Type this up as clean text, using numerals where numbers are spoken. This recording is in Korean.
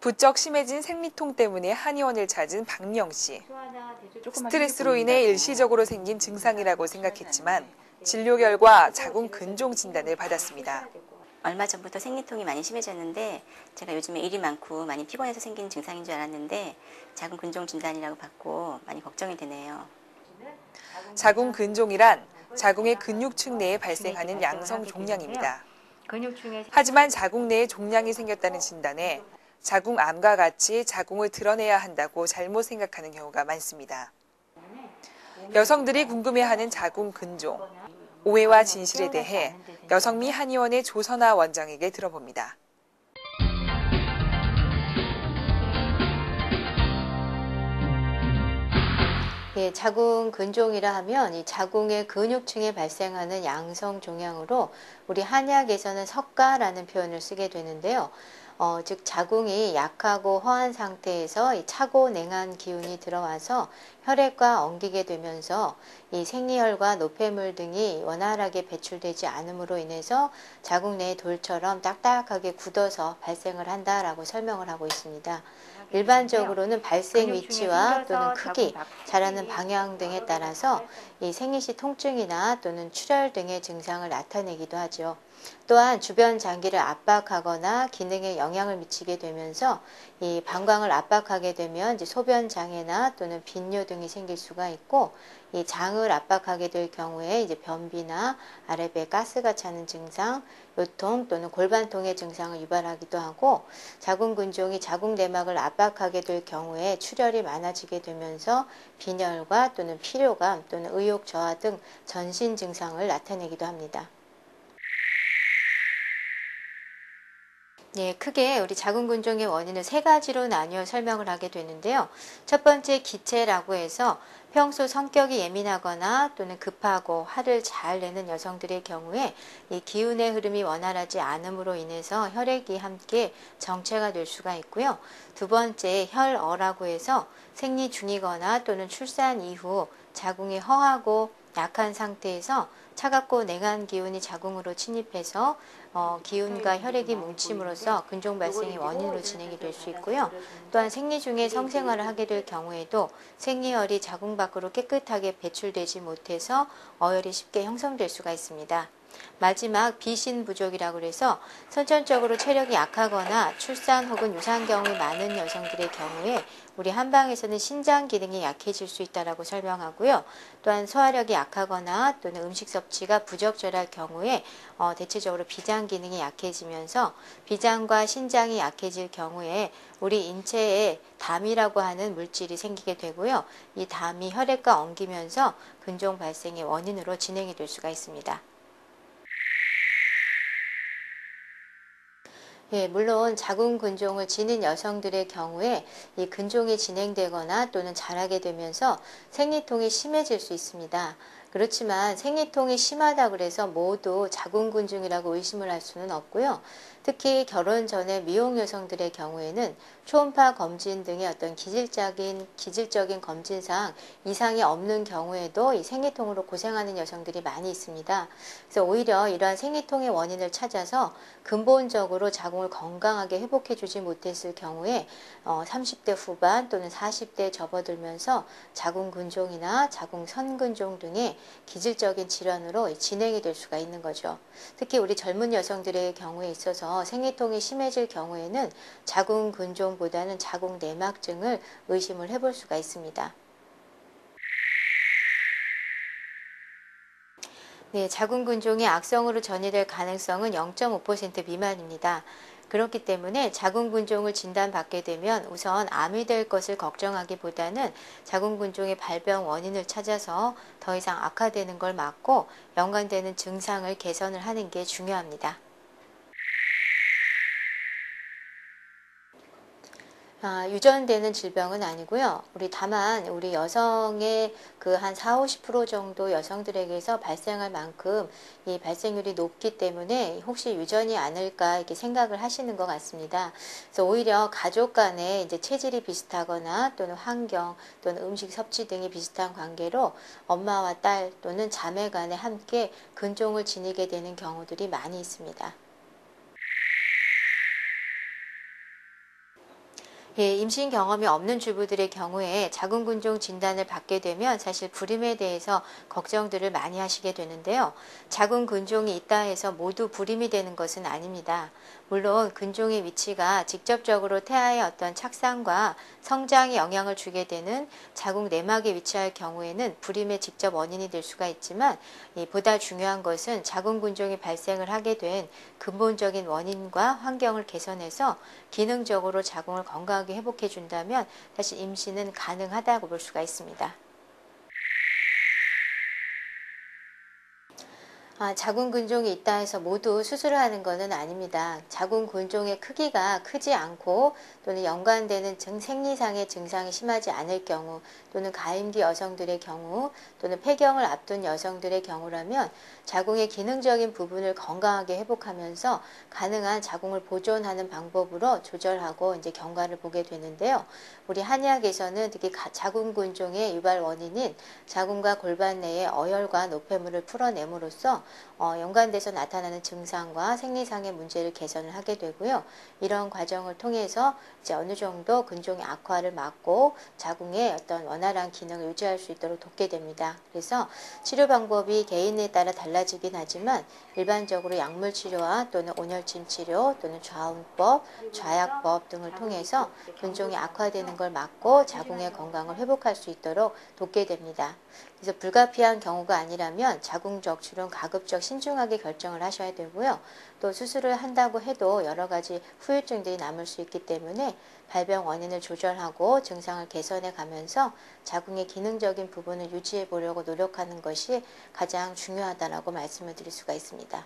부쩍 심해진 생리통 때문에 한의원을 찾은 박명 씨. 스트레스로 인해 일시적으로 생긴 증상이라고 생각했지만 진료 결과 자궁 근종 진단을 받았습니다. 얼마 전부터 생리통이 많이 심해졌는데 제가 요즘에 일이 많고 많이 피곤해서 생긴 증상인 줄 알았는데 자궁 근종 진단이라고 받고 많이 걱정이 되네요. 자궁 근종이란 자궁의 근육층 내에 발생하는 양성 종양입니다. 하지만 자궁 내에 종양이 생겼다는 진단에 자궁암과 같이 자궁을 드러내야 한다고 잘못 생각하는 경우가 많습니다. 여성들이 궁금해하는 자궁 근종, 오해와 진실에 대해 여성미 한의원의 조선아 원장에게 들어봅니다. 예, 자궁 근종이라 하면 이 자궁의 근육층에 발생하는 양성 종양으로 우리 한의학에서는 석가라는 표현을 쓰게 되는데요. 즉 자궁이 약하고 허한 상태에서 이 차고 냉한 기운이 들어와서 혈액과 엉기게 되면서 이 생리혈과 노폐물 등이 원활하게 배출되지 않음으로 인해서 자궁 내의 돌처럼 딱딱하게 굳어서 발생을 한다라고 설명을 하고 있습니다. 일반적으로는 발생 위치와 또는 크기, 자라는 방향 등에 따라서 이 생리시 통증이나 또는 출혈 등의 증상을 나타내기도 하죠. 또한 주변 장기를 압박하거나 기능에 영향을 미치게 되면서 이 방광을 압박하게 되면 이제 소변 장애나 또는 빈뇨 등이 생길 수가 있고, 이 장을 압박하게 될 경우에 이제 변비나 아랫배 가스가 차는 증상, 요통 또는 골반통의 증상을 유발하기도 하고, 자궁 근종이 자궁 내막을 압박하게 될 경우에 출혈이 많아지게 되면서 빈혈과 또는 피로감 또는 의욕 저하 등 전신 증상을 나타내기도 합니다. 네, 크게 우리 자궁 근종의 원인을 세 가지로 나뉘어 설명을 하게 되는데요. 첫 번째 기체라고 해서 평소 성격이 예민하거나 또는 급하고 화를 잘 내는 여성들의 경우에 이 기운의 흐름이 원활하지 않음으로 인해서 혈액이 함께 정체가 될 수가 있고요. 두 번째 혈어라고 해서 생리 중이거나 또는 출산 이후 자궁이 허하고 약한 상태에서 차갑고 냉한 기운이 자궁으로 침입해서 기운과 혈액이 뭉침으로써 근종 발생의 원인으로 진행이 될 수 있고요. 또한 생리 중에 성생활을 하게 될 경우에도 생리혈이 자궁 밖으로 깨끗하게 배출되지 못해서 어혈이 쉽게 형성될 수가 있습니다. 마지막 비신부족이라고 해서 선천적으로 체력이 약하거나 출산 혹은 유산경험이 많은 여성들의 경우에 우리 한방에서는 신장 기능이 약해질 수 있다고 설명하고요. 또한 소화력이 약하거나 또는 음식 섭취가 부적절할 경우에 대체적으로 비장 기능이 약해지면서 비장과 신장이 약해질 경우에 우리 인체에 담이라고 하는 물질이 생기게 되고요. 이 담이 혈액과 엉기면서 근종 발생의 원인으로 진행이 될 수가 있습니다. 예, 물론 자궁 근종을 지닌 여성들의 경우에 이 근종이 진행되거나 또는 자라게 되면서 생리통이 심해질 수 있습니다. 그렇지만 생리통이 심하다고 해서 모두 자궁 근종이라고 의심을 할 수는 없고요. 특히 결혼 전에 미혼 여성들의 경우에는 초음파 검진 등의 어떤 기질적인 검진상 이상이 없는 경우에도 이 생리통으로 고생하는 여성들이 많이 있습니다. 그래서 오히려 이러한 생리통의 원인을 찾아서 근본적으로 자궁을 건강하게 회복해주지 못했을 경우에 30대 후반 또는 40대에 접어들면서 자궁 근종이나 자궁 선근종 등의 기질적인 질환으로 진행이 될 수가 있는 거죠. 특히 우리 젊은 여성들의 경우에 있어서 생리통이 심해질 경우에는 자궁 근종보다는 자궁 내막증을 의심을 해볼 수가 있습니다. 네, 자궁 근종이 악성으로 전이될 가능성은 0.5% 미만입니다. 그렇기 때문에 자궁 근종을 진단받게 되면 우선 암이 될 것을 걱정하기보다는 자궁 근종의 발병 원인을 찾아서 더 이상 악화되는 걸 막고 연관되는 증상을 개선을 하는 게 중요합니다. 유전되는 질병은 아니고요. 다만 우리 여성의 그 한 40-50% 정도 여성들에게서 발생할 만큼 이 발생률이 높기 때문에 혹시 유전이 아닐까 이렇게 생각을 하시는 것 같습니다. 그래서 오히려 가족 간에 이제 체질이 비슷하거나 또는 환경 또는 음식 섭취 등이 비슷한 관계로 엄마와 딸 또는 자매 간에 함께 근종을 지니게 되는 경우들이 많이 있습니다. 예, 임신 경험이 없는 주부들의 경우에 자궁근종 진단을 받게 되면 사실 불임에 대해서 걱정들을 많이 하시게 되는데요. 자궁근종이 있다 해서 모두 불임이 되는 것은 아닙니다. 물론 근종의 위치가 직접적으로 태아의 어떤 착상과 성장에 영향을 주게 되는 자궁 내막에 위치할 경우에는 불임의 직접 원인이 될 수가 있지만 보다 중요한 것은 자궁근종이 발생을 하게 된 근본적인 원인과 환경을 개선해서 기능적으로 자궁을 건강하게 회복해 준다면 사실 임신은 가능하다고 볼 수가 있습니다. 자궁근종이 있다 해서 모두 수술을 하는 것은 아닙니다. 자궁근종의 크기가 크지 않고 또는 연관되는 생리상의 증상이 심하지 않을 경우 또는 가임기 여성들의 경우 또는 폐경을 앞둔 여성들의 경우라면 자궁의 기능적인 부분을 건강하게 회복하면서 가능한 자궁을 보존하는 방법으로 조절하고 이제 경과를 보게 되는데요. 우리 한의학에서는 특히 자궁근종의 유발 원인인 자궁과 골반 내의 어혈과 노폐물을 풀어냄으로써 연관돼서 나타나는 증상과 생리상의 문제를 개선을 하게 되고요. 이런 과정을 통해서 이제 어느 정도 근종의 악화를 막고 자궁의 어떤 원활한 기능을 유지할 수 있도록 돕게 됩니다. 그래서 치료 방법이 개인에 따라 달라지긴 하지만 일반적으로 약물 치료와 또는 온혈침 치료 또는 좌운법, 좌약법 등을 통해서 근종이 악화되는 걸 막고 자궁의 건강을 회복할 수 있도록 돕게 됩니다. 그래서 불가피한 경우가 아니라면 자궁 적출은 가급적 신중하게 결정을 하셔야 되고요. 또 수술을 한다고 해도 여러 가지 후유증들이 남을 수 있기 때문에 발병 원인을 조절하고 증상을 개선해 가면서 자궁의 기능적인 부분을 유지해 보려고 노력하는 것이 가장 중요하다라고 말씀을 드릴 수가 있습니다.